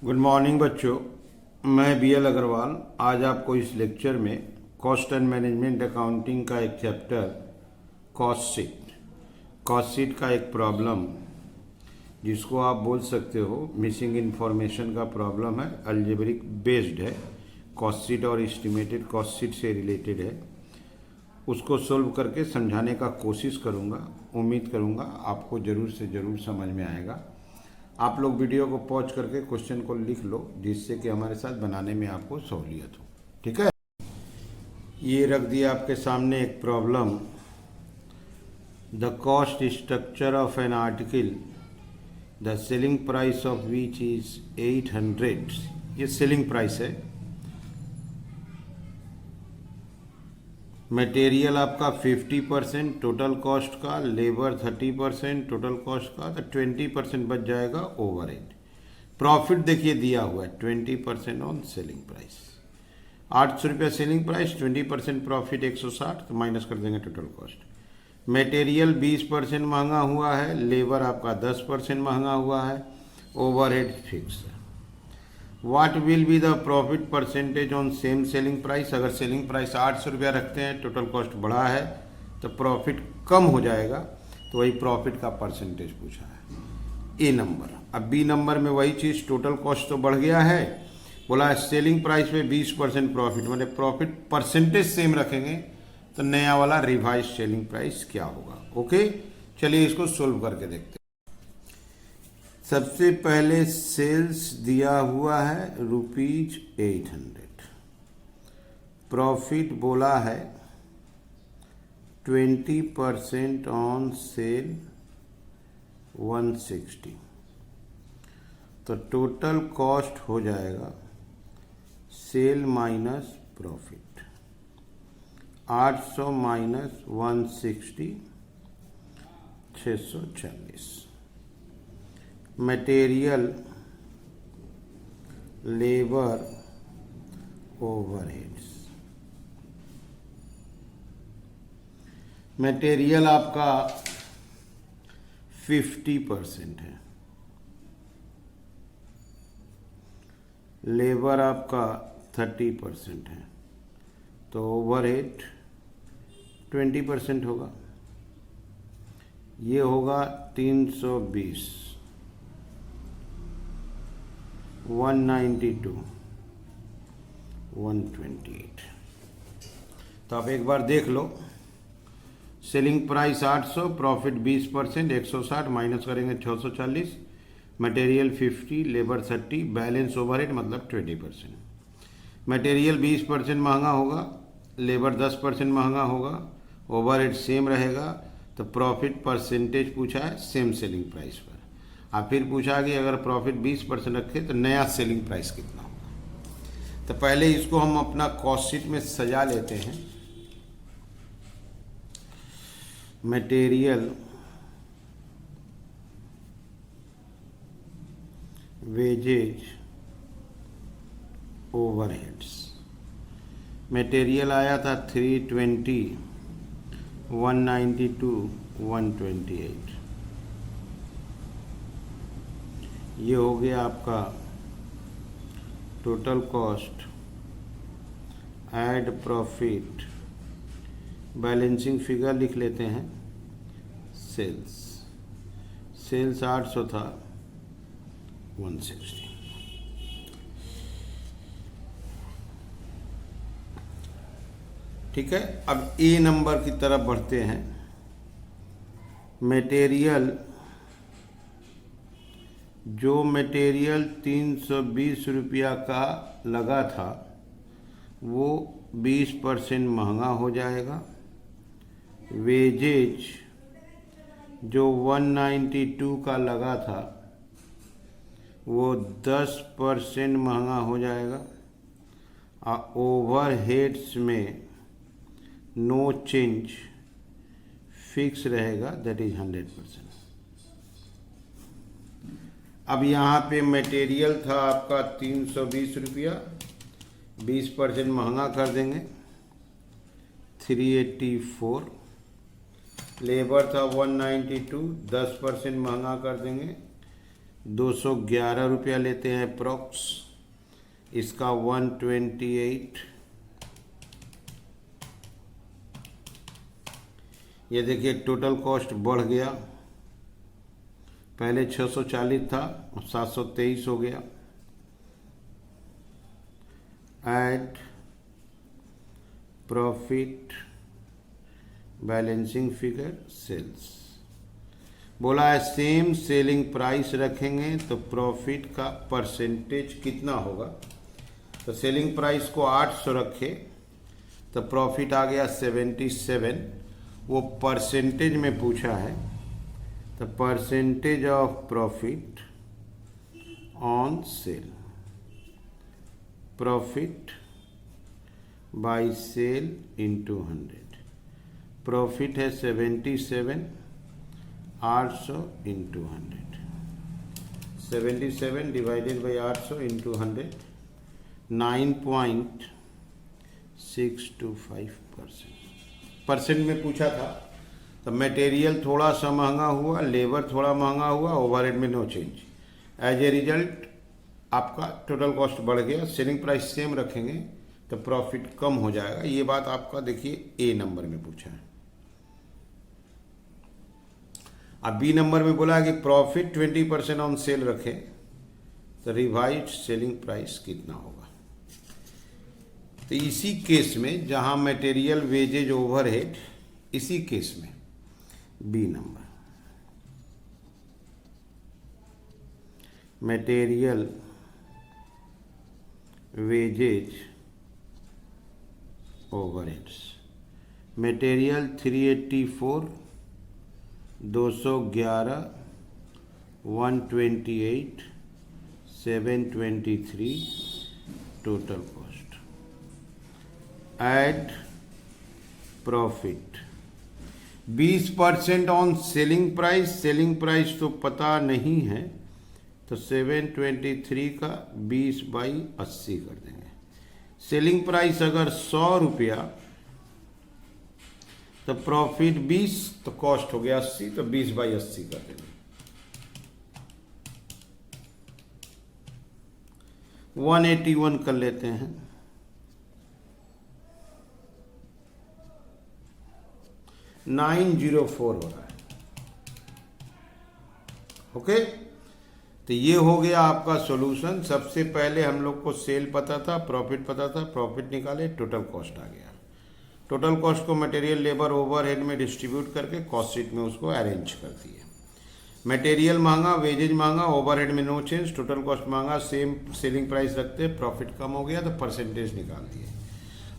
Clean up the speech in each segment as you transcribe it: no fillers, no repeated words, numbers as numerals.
Good morning बच्चों, मैं B L Agarwal आज आपको इस लेक्चर में कॉस्ट एंड मैनेजमेंट अकाउंटिंग का एक चैप्टर कॉस्ट शीट का एक प्रॉब्लम जिसको आप बोल सकते हो मिसिंग इन्फॉर्मेशन का प्रॉब्लम है, अलजेब्रिक बेस्ड है, कॉस्ट शीट और एस्टिमेटेड कॉस्ट शीट से रिलेटेड है। उसको सोल्व करके समझाने का कोशिश करूँगा। उम्मीद करूँगा आपको ज़रूर से ज़रूर समझ में आएगा। आप लोग वीडियो को पॉज करके क्वेश्चन को लिख लो जिससे कि हमारे साथ बनाने में आपको सहूलियत हो। ठीक है, ये रख दिया आपके सामने एक problem. The cost structure of an article the selling price of which is 800। ये सेलिंग प्राइस है। मटेरियल आपका 50% टोटल कॉस्ट का, लेबर 30% टोटल कॉस्ट का, तो 20% बच जाएगा ओवरहेड। प्रॉफिट देखिए दिया हुआ है 20% ऑन सेलिंग प्राइस। 800 रुपया सेलिंग प्राइस, 20% प्रॉफिट 160, तो माइनस कर देंगे टोटल कॉस्ट। मटेरियल 20% महंगा हुआ है, लेबर आपका 10% महंगा हुआ है, ओवरहेड फिक्स है। What will be the profit percentage on same selling price. अगर सेलिंग प्राइस 800 रुपया रखते हैं, टोटल कॉस्ट बढ़ा है तो प्रॉफिट कम हो जाएगा, तो वही प्रॉफिट का परसेंटेज पूछा है। ए नंबर। अब बी नंबर में वही चीज़, टोटल कॉस्ट तो बढ़ गया है, बोला है सेलिंग प्राइस पे 20% प्रॉफिट, मतलब प्रॉफिट परसेंटेज सेम रखेंगे तो नया वाला रिवाइज सेलिंग प्राइस क्या होगा। ओके, चलिए इसको सोल्व करके देखते हैं। सबसे पहले सेल्स दिया हुआ है ₹800। प्रॉफिट बोला है 20% ऑन सेल 160, तो टोटल कॉस्ट हो जाएगा sale minus profit. 800 minus 160 640। Material, labour, overheads. Material आपका 50% है, लेबर आपका 30% है, तो ओवरहेड 20% होगा। ये होगा 320, 192, 128। तो आप एक बार देख लो। सेलिंग प्राइस 800, प्रॉफिट 20%, 160 माइनस करेंगे 640, मटेरियल 50, लेबर 30, बैलेंस ओवरहेड मतलब 20%। मटेरियल 20% महंगा होगा, लेबर 10% महंगा होगा, ओवरहेड सेम रहेगा, तो प्रॉफिट परसेंटेज पूछा है सेम सेलिंग प्राइस पर। और फिर पूछा कि अगर प्रॉफिट 20% रखे तो नया सेलिंग प्राइस कितना होगा। तो पहले इसको हम अपना कॉस्ट शीट में सजा लेते हैं। Material, wages, overheads. मटेरियल आया था 320, 192, 128। ये हो गया आपका total cost, add profit, balancing figure लिख लेते हैं। सेल्स 800 था, 160। ठीक है, अब ए नंबर की तरफ बढ़ते हैं। मटेरियल, जो मटेरियल 320 रुपया का लगा था वो 20% महंगा हो जाएगा। वेजेज, जो 192 का लगा था वो 10% महंगा हो जाएगा। और ओवरहेड्स में नो चेंज, फिक्स रहेगा, दैट इज 100%। अब यहाँ पे मटेरियल था आपका 320 रुपया, 20% महंगा कर देंगे 384। लेबर था 192, 10% महंगा कर देंगे 211 रुपया लेते हैं अप्रॉक्स, इसका 128, ये देखिए टोटल कॉस्ट बढ़ गया, पहले 640 था, 723 हो गया। Add profit balancing figure sales, बोला है सेम सेलिंग प्राइस रखेंगे तो प्रॉफिट का परसेंटेज कितना होगा। तो सेलिंग प्राइस को 800 रखे तो प्रॉफिट आ गया 77, वो परसेंटेज में पूछा है तो percentage of profit on sale, profit by sale into 100, profit है 77, 800 into 100, 77 divided by 800 into 100, 9.625%। Percent में पूछा था तो मटेरियल थोड़ा सा महंगा हुआ, लेबर थोड़ा महंगा हुआ, ओवरहेड में no change, as a result आपका टोटल कॉस्ट बढ़ गया। सेलिंग प्राइस सेम रखेंगे तो प्रॉफिट कम हो जाएगा। ये बात आपका देखिए ए नंबर में पूछा है। अब बी नंबर में बोला है कि प्रॉफिट 20% ऑन सेल रखें तो रिवाइज्ड सेलिंग प्राइस कितना होगा। तो इसी केस में जहां मटेरियल वेजेज ओवरहेड, इसी केस में B number, material wages overheads, material 384, 211, 128, 723 total cost. Add profit 20% on selling price, selling price तो पता नहीं है तो 723 का 20/80 कर देंगे। सेलिंग प्राइस अगर 100 रुपया तो प्रॉफिट 20, तो कॉस्ट हो गया 80, तो 20/80 कर देंगे। 181 कर लेते हैं, 904 हो रहा है। ओके, तो ये हो गया आपका सॉल्यूशन। सबसे पहले हम लोग को सेल पता था, प्रॉफिट पता था, प्रॉफिट निकाले, टोटल कॉस्ट आ गया। टोटल कॉस्ट को मटेरियल, लेबर, ओवरहेड में डिस्ट्रीब्यूट करके कॉस्ट शीट में उसको अरेंज कर दिए। मटेरियल महंगा, वेजेज महंगा, ओवरहेड में नो चेंज, टोटल कॉस्ट महंगा, सेम सेलिंग प्राइस रखते, प्रॉफिट कम हो गया तो परसेंटेज निकाल दिए।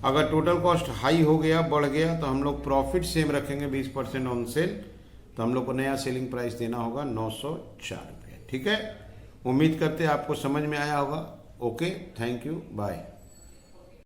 अगर टोटल कॉस्ट हाई हो गया, बढ़ गया, तो हम लोग प्रॉफिट सेम रखेंगे 20% ऑन सेल, तो हम लोग को नया सेलिंग प्राइस देना होगा 904 रुपये। ठीक है, उम्मीद करते हैं आपको समझ में आया होगा। Okay, thank you, bye.